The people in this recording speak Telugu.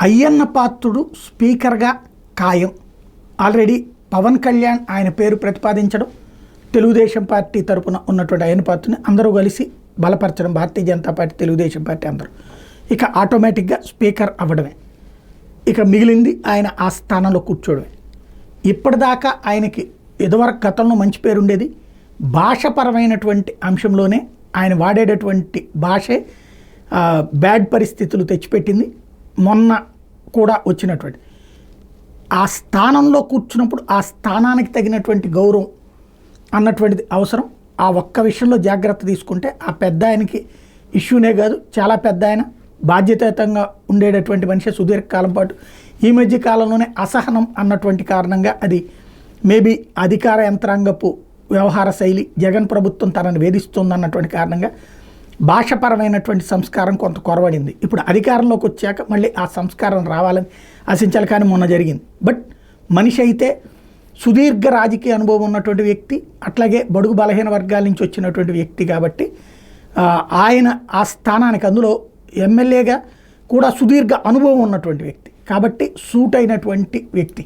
అయ్యన్న పాత్రుడు స్పీకర్గా ఖాయం. ఆల్రెడీ పవన్ కళ్యాణ్ ఆయన పేరు ప్రతిపాదించడం, తెలుగుదేశం పార్టీ తరపున ఉన్నటువంటి అయ్యన్న పాత్రుని అందరూ కలిసి బలపరచడం, భారతీయ జనతా పార్టీ, తెలుగుదేశం పార్టీ అందరూ ఇక ఆటోమేటిక్గా స్పీకర్ అవ్వడమే. ఇక మిగిలింది ఆయన ఆ స్థానంలో కూర్చోవడమే. ఇప్పటిదాకా ఆయనకి ఇదివరకు గతంలో మంచి పేరు ఉండేది. భాషపరమైనటువంటి అంశంలోనే ఆయన వాడేటటువంటి భాషే బ్యాడ్ పరిస్థితులు తెచ్చిపెట్టింది. మొన్న కూడా వచ్చినటువంటి ఆ స్థానంలో కూర్చున్నప్పుడు ఆ స్థానానికి తగినటువంటి గౌరవం అన్నటువంటిది అవసరం. ఆ ఒక్క విషయంలో జాగ్రత్త తీసుకుంటే ఆ పెద్ద ఆయనకి ఇష్యూనే కాదు, చాలా పెద్ద ఆయన బాధ్యతాయుతంగా ఉండేటటువంటి మనిషి సుదీర్ఘకాలం పాటు. ఈ మధ్య కాలంలోనే అసహనం అన్నటువంటి కారణంగా అది మేబీ అధికార యంత్రాంగపు వ్యవహార శైలి, జగన్ ప్రభుత్వం తనను వేధిస్తుంది అన్నటువంటి కారణంగా భాషపరమైనటువంటి సంస్కారం కొంత కొరవడింది. ఇప్పుడు అధికారంలోకి వచ్చాక మళ్ళీ ఆ సంస్కారం రావాలని ఆశించాలి, కానీ మొన్న జరిగింది. బట్ మనిషి అయితే సుదీర్ఘ రాజకీయ అనుభవం ఉన్నటువంటి వ్యక్తి, అట్లాగే బడుగు బలహీన వర్గాల నుంచి వచ్చినటువంటి వ్యక్తి కాబట్టి ఆయన ఆ స్థానానికి, అందులో ఎమ్మెల్యేగా కూడా సుదీర్ఘ అనుభవం ఉన్నటువంటి వ్యక్తి కాబట్టి సూట్ అయినటువంటి వ్యక్తి.